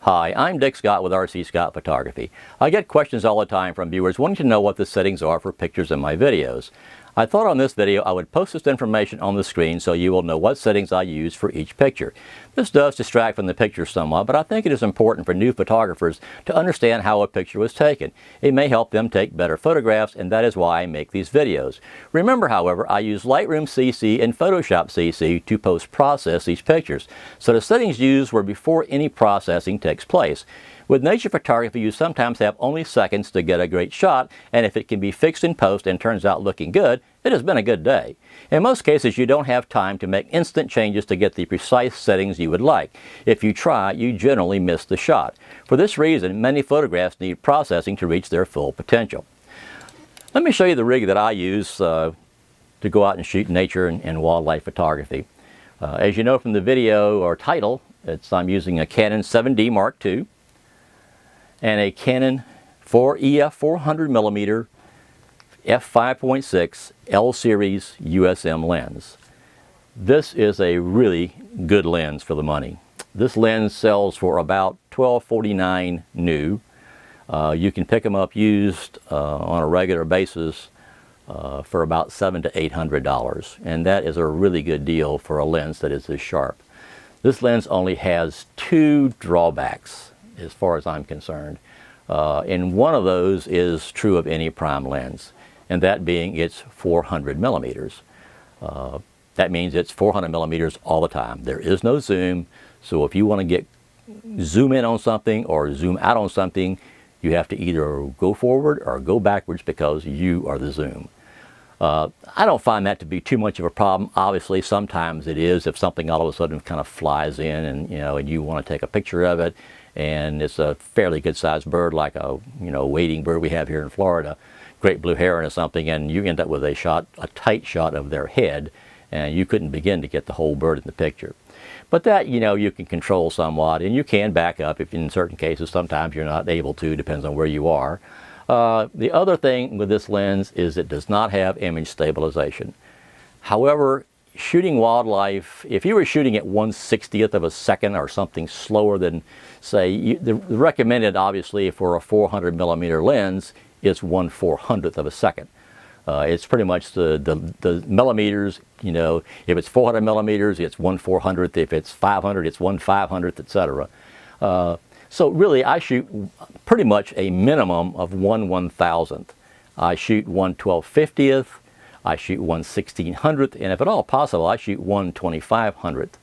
Hi, I'm Dick Scott with RC Scott Photography. I get questions all the time from viewers wanting to know what the settings are for pictures in my videos. I thought on this video I would post this information on the screen so you will know what settings I use for each picture. This does distract from the picture somewhat, but I think it is important for new photographers to understand how a picture was taken. It may help them take better photographs, and that is why I make these videos. Remember, however, I use Lightroom CC and Photoshop CC to post-process these pictures, so the settings used were before any processing takes place. With nature photography, you sometimes have only seconds to get a great shot, and if it can be fixed in post and turns out looking good, it has been a good day. In most cases, you don't have time to make instant changes to get the precise settings you would like. If you try, you generally miss the shot. For this reason, many photographs need processing to reach their full potential. Let me show you the rig that I use to go out and shoot nature and wildlife photography. As you know from the video or title, I'm using a Canon 7D Mark II and a Canon EF400mm f5.6 L-Series USM lens. This is a really good lens for the money. This lens sells for about $12.49 new. You can pick them up used on a regular basis for about $700 to $800, and that is a really good deal for a lens that is this sharp. This lens only has two drawbacks as far as I'm concerned, and one of those is true of any prime lens, and that being it's 400 millimeters. That means it's 400 millimeters all the time. There is no zoom, so if you want to zoom in on something or zoom out on something, you have to either go forward or go backwards because you are the zoom. I don't find that to be too much of a problem. Obviously, sometimes it is if something all of a sudden kind of flies in and you want to take a picture of it, and it's a fairly good-sized bird like a wading bird we have here in Florida, great blue heron or something, and you end up with a tight shot of their head, and you couldn't begin to get the whole bird in the picture. But that, you can control somewhat, and you can back up if in certain cases. Sometimes you're not able to, depends on where you are. The other thing with this lens is it does not have image stabilization. However, shooting wildlife, if you were shooting at 1/60th of a second or something slower than, say, the recommended obviously for a 400 millimeter lens is 1/400th of a second. It's pretty much the millimeters, if it's 400 millimeters, it's 1/400th. If it's 500, it's 1/500th, etc. So really, I shoot pretty much a minimum of 1/1000th. I shoot 1/1250th, I shoot 1/1600th, and if at all possible, I shoot 1/2500th.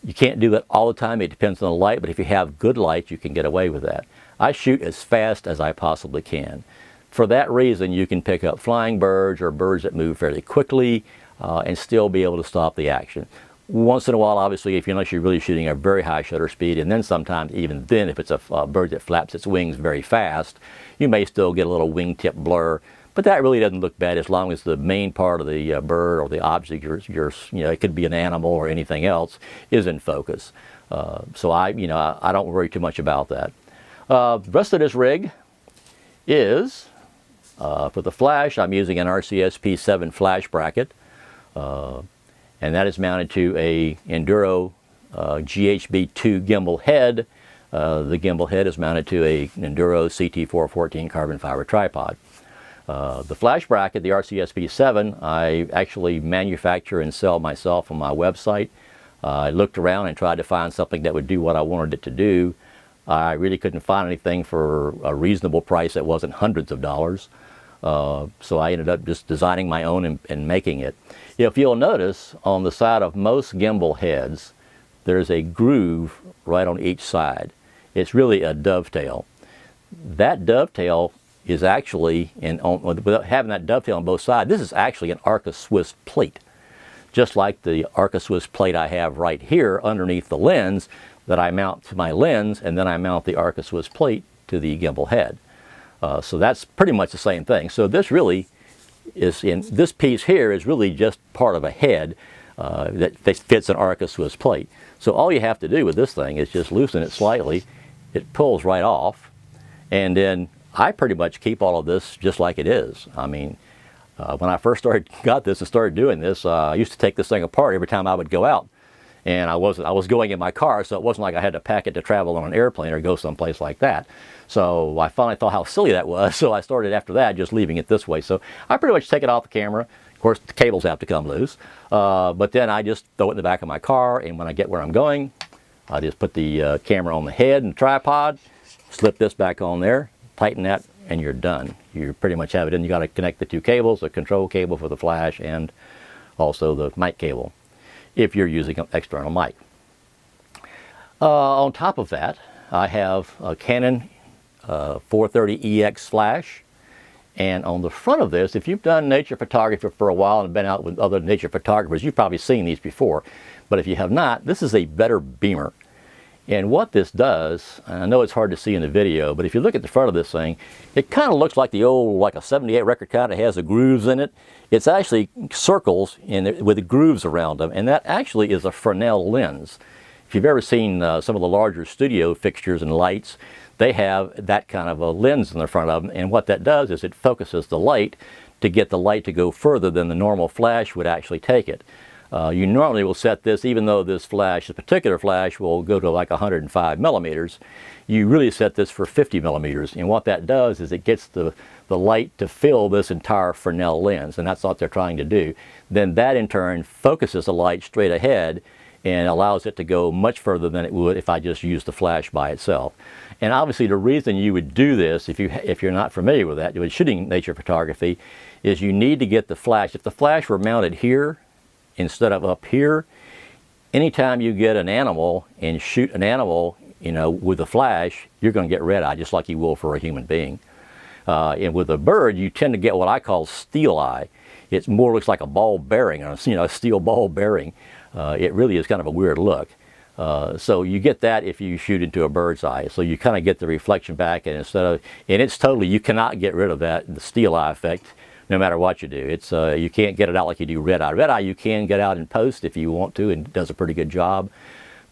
You can't do that all the time. It depends on the light, but if you have good light, you can get away with that. I shoot as fast as I possibly can. For that reason, you can pick up flying birds or birds that move fairly quickly and still be able to stop the action. Once in a while, obviously, unless you're really shooting a very high shutter speed, and then sometimes even then, if it's a bird that flaps its wings very fast, you may still get a little wingtip blur. But that really doesn't look bad as long as the main part of the bird or the object, it could be an animal or anything else, is in focus. So I don't worry too much about that. The rest of this rig is, for the flash, I'm using an RCSP7 flash bracket, and that is mounted to a Enduro GHB2 gimbal head. The gimbal head is mounted to a Enduro CT414 carbon fiber tripod. The flash bracket, the RCSP7, I actually manufacture and sell myself on my website. I looked around and tried to find something that would do what I wanted it to do. I really couldn't find anything for a reasonable price that wasn't hundreds of dollars. So I ended up just designing my own and making it. If you'll notice, on the side of most gimbal heads, there's a groove right on each side. It's really a dovetail. That dovetail is actually, without having that dovetail on both sides, this is actually an Arca Swiss plate. Just like the Arca Swiss plate I have right here underneath the lens that I mount to my lens, and then I mount the Arca Swiss plate to the gimbal head. So that's pretty much the same thing. So this really is, this piece here is really just part of a head that fits an Arca Swiss plate. So all you have to do with this thing is just loosen it slightly. It pulls right off, and then I pretty much keep all of this just like it is. I mean, when I first got this and started doing this, I used to take this thing apart every time I would go out And I was going in my car, so it wasn't like I had to pack it to travel on an airplane or go someplace like that. So I finally thought how silly that was, so I started after that just leaving it this way. So I pretty much take it off the camera. Of course, the cables have to come loose, but then I just throw it in the back of my car, and when I get where I'm going, I just put the camera on the head and the tripod, slip this back on there, tighten that, and you're done. You pretty much have it in. You got to connect the two cables, the control cable for the flash and also the mic cable, if you're using an external mic. On top of that, I have a Canon 430EX flash, and on the front of this, if you've done nature photography for a while and been out with other nature photographers, you've probably seen these before, but if you have not, this is a better beamer. And what this does, and I know it's hard to see in the video, but if you look at the front of this thing, it kind of looks like the old, like a 78 record kind. It has the grooves in it. It's actually circles with the grooves around them, and that actually is a Fresnel lens. If you've ever seen some of the larger studio fixtures and lights, they have that kind of a lens in the front of them, and what that does is it focuses the light to get the light to go further than the normal flash would actually take it. You normally will set this, even though this particular flash will go to like 105 millimeters, you really set this for 50 millimeters. And what that does is it gets the light to fill this entire Fresnel lens, and that's what they're trying to do. Then that in turn focuses the light straight ahead and allows it to go much further than it would if I just used the flash by itself. And obviously the reason you would do this, if you're not familiar with that, with shooting nature photography, is you need to get the flash. If the flash were mounted here, instead of up here, anytime you get an animal and shoot an animal, with a flash, you're going to get red eye, just like you will for a human being. And with a bird, you tend to get what I call steel eye. It more looks like a ball bearing, a steel ball bearing. It really is kind of a weird look. So you get that if you shoot into a bird's eye. So you kind of get the reflection back, and you cannot get rid of that, the steel eye effect, no matter what you do. You can't get it out like you do red eye. Red eye you can get out in post if you want to, and it does a pretty good job.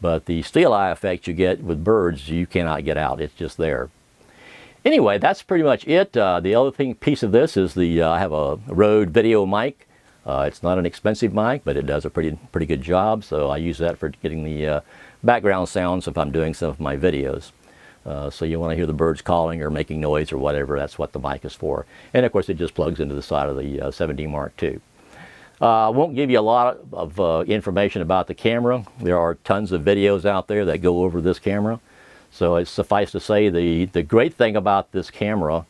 But the steel eye effect you get with birds, you cannot get out. It's just there. Anyway, that's pretty much it. The other piece of this is I have a Rode video mic. It's not an expensive mic, but it does a pretty good job. So I use that for getting the background sounds if I'm doing some of my videos. So you want to hear the birds calling or making noise or whatever, that's what the mic is for. And of course it just plugs into the side of the 7D Mark II. I won't give you a lot of information about the camera. There are tons of videos out there that go over this camera. So it's suffice to say the great thing about this camera,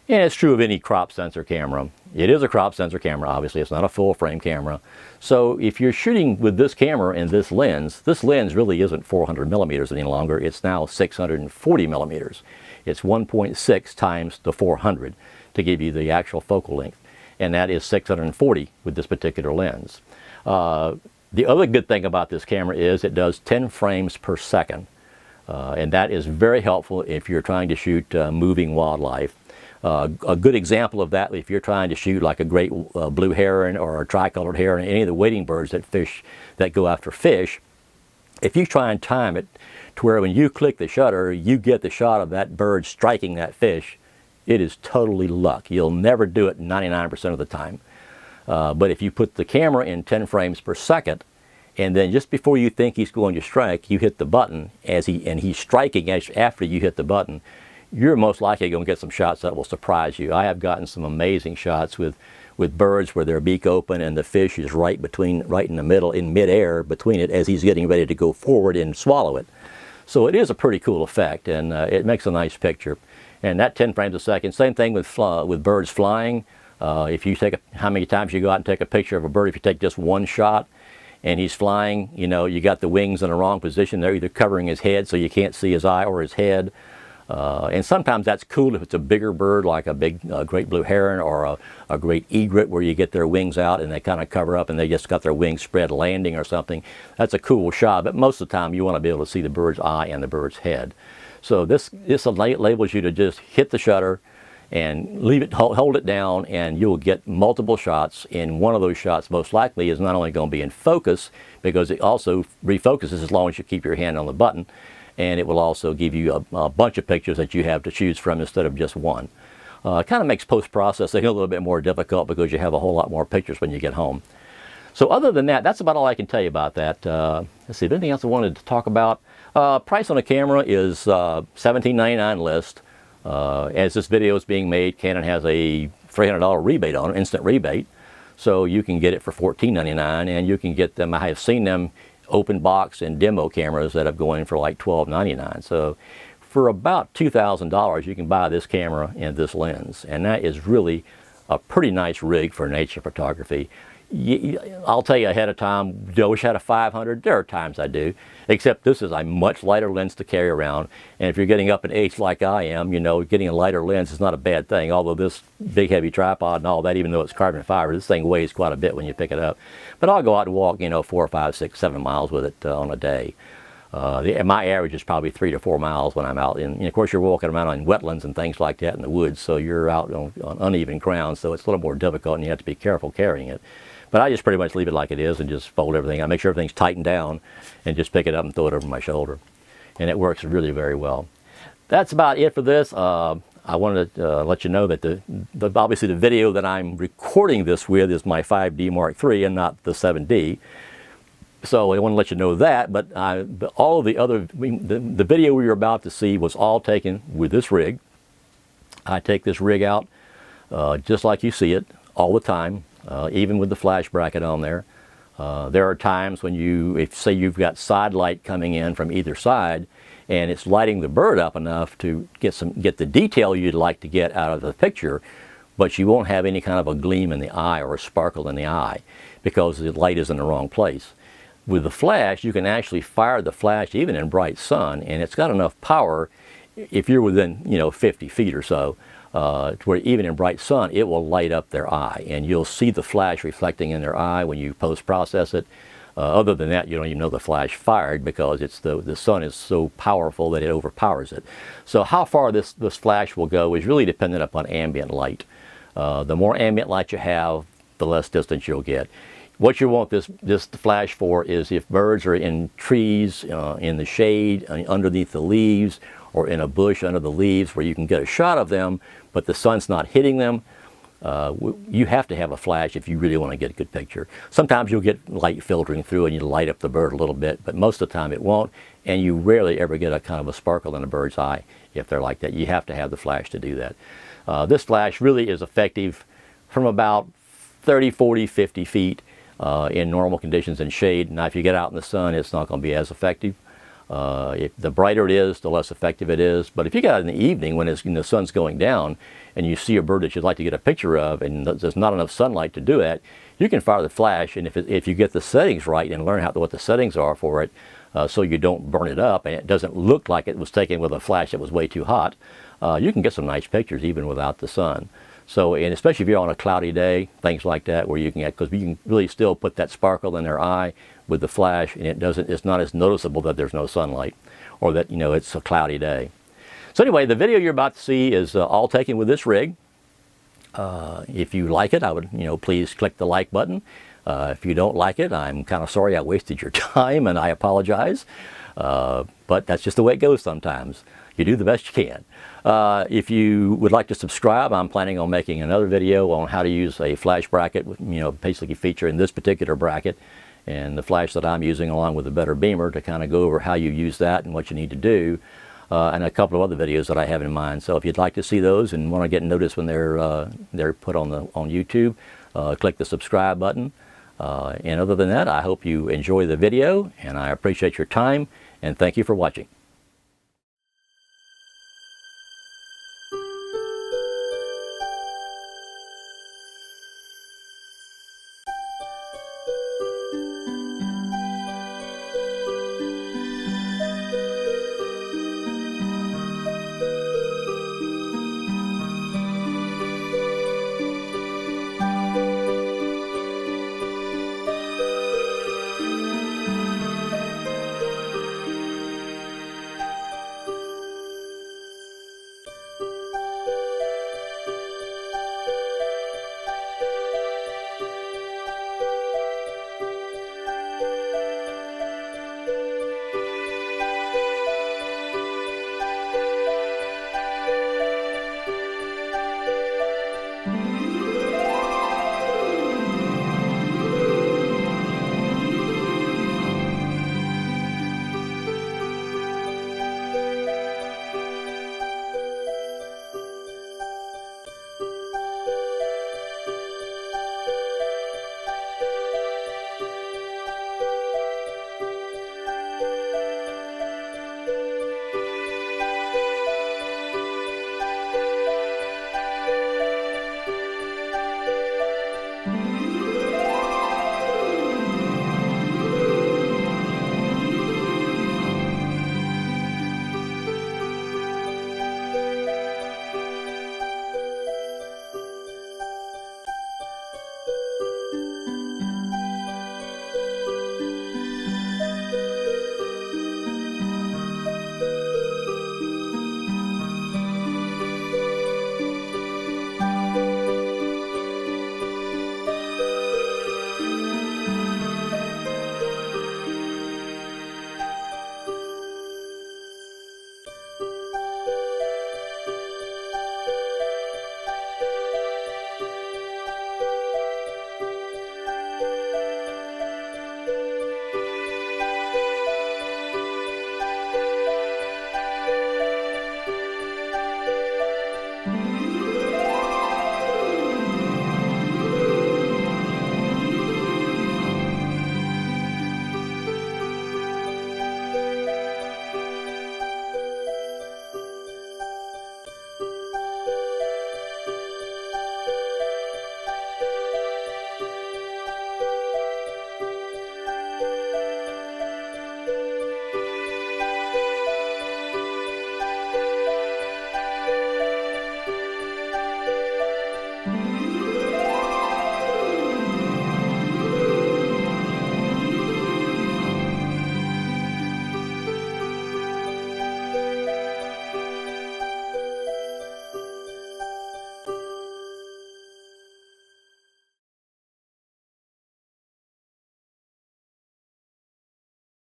and it's true of any crop sensor camera, it is a crop sensor camera, obviously. It's not a full frame camera. So if you're shooting with this camera and this lens really isn't 400 millimeters any longer. It's now 640 millimeters. It's 1.6 times the 400 to give you the actual focal length. And that is 640 with this particular lens. The other good thing about this camera is it does 10 frames per second. And that is very helpful if you're trying to shoot moving wildlife. A good example of that, if you're trying to shoot like a great blue heron or a tricolored heron, any of the wading birds that go after fish, if you try and time it to where when you click the shutter, you get the shot of that bird striking that fish, it is totally luck. You'll never do it 99% of the time. But if you put the camera in 10 frames per second, and then just before you think he's going to strike, you hit the button and he's striking after you hit the button, you're most likely going to get some shots that will surprise you. I have gotten some amazing shots with birds where their beak open and the fish is right in the middle, in midair between it as he's getting ready to go forward and swallow it. So it is a pretty cool effect, and it makes a nice picture. And that 10 frames a second, same thing with birds flying. If you how many times you go out and take a picture of a bird, if you take just one shot and he's flying, you got the wings in the wrong position. They're either covering his head so you can't see his eye or his head. And sometimes that's cool if it's a bigger bird like a big great blue heron or a great egret where you get their wings out and they kind of cover up and they just got their wings spread landing or something. That's a cool shot, but most of the time you want to be able to see the bird's eye and the bird's head. So this enables you to just hit the shutter and leave it, hold it down, and you'll get multiple shots. And one of those shots most likely is not only going to be in focus, because it also refocuses as long as you keep your hand on the button, and it will also give you a bunch of pictures that you have to choose from instead of just one. It kind of makes post-processing a little bit more difficult because you have a whole lot more pictures when you get home. So other than that, that's about all I can tell you about that. Let's see, anything else I wanted to talk about? Price on the camera is $17.99 list. As this video is being made, Canon has a $300 rebate on it, instant rebate. So you can get it for $14.99, and you can get them, I have seen them open box and demo cameras that have going for like $12.99. So for about $2,000 you can buy this camera and this lens, and that is really a pretty nice rig for nature photography. I'll tell you ahead of time, do I wish I had a 500? There are times I do, except this is a much lighter lens to carry around, and if you're getting up in age like I am, you know, getting a lighter lens is not a bad thing, although this big heavy tripod and all that, even though it's carbon fiber, this thing weighs quite a bit when you pick it up. But I'll go out and walk, you know, 4, 5, 6, 7 miles with it on a day. My average is probably 3 to 4 miles when I'm out, and of course you're walking around on wetlands and things like that in the woods, so you're out on uneven ground, so it's a little more difficult and you have to be careful carrying it. But I just pretty much leave it like it is and just fold everything. I make sure everything's tightened down and just pick it up and throw it over my shoulder. And it works really very well. That's about it for this. I wanted to let you know that obviously the video that I'm recording this with is my 5D Mark III and not the 7D. So I want to let you know that, but all of the other, the video we were about to see was all taken with this rig. I take this rig out just like you see it all the time. Even with the flash bracket on there. There are times when if say you've got side light coming in from either side and it's lighting the bird up enough to get the detail you'd like to get out of the picture, but you won't have any kind of a gleam in the eye or a sparkle in the eye because the light is in the wrong place. With the flash, you can actually fire the flash even in bright sun, and it's got enough power if you're within 50 feet or so, to where even in bright sun it will light up their eye, and you'll see the flash reflecting in their eye when you post-process it. Other than that, you don't even know the flash fired because the sun is so powerful that it overpowers it. So how far this flash will go is really dependent upon ambient light. The more ambient light you have, the less distance you'll get. What you want this flash for is if birds are in trees, in the shade, underneath the leaves, or in a bush under the leaves where you can get a shot of them, but the sun's not hitting them. You have to have a flash if you really want to get a good picture. Sometimes you'll get light filtering through and you light up the bird a little bit, but most of the time it won't, and you rarely ever get a kind of a sparkle in a bird's eye if they're like that. You have to have the flash to do that. This flash really is effective from about 30, 40, 50 feet in normal conditions in shade. Now if you get out in the sun, it's not going to be as effective. The brighter it is, the less effective it is. But if you get out in the evening when the sun's going down and you see a bird that you'd like to get a picture of and there's not enough sunlight to do that, you can fire the flash, and if you get the settings right and learn what the settings are for it, so you don't burn it up and it doesn't look like it was taken with a flash that was way too hot, you can get some nice pictures even without the sun. So, and especially if you're on a cloudy day, things like that, where you can get, because you can really still put that sparkle in their eye with the flash, and it's not as noticeable that there's no sunlight, or that, it's a cloudy day. So anyway, the video you're about to see is all taken with this rig. If you like it, I would, please click the like button. If you don't like it, I'm kind of sorry I wasted your time, and I apologize. But that's just the way it goes sometimes. You do the best you can. If you would like to subscribe, I'm planning on making another video on how to use a flash bracket, basically featuring this particular bracket and the flash that I'm using along with a better beamer to kind of go over how you use that and what you need to do, and a couple of other videos that I have in mind. So if you'd like to see those and want to get noticed when they're put on YouTube, click the subscribe button. And other than that, I hope you enjoy the video, and I appreciate your time, and thank you for watching.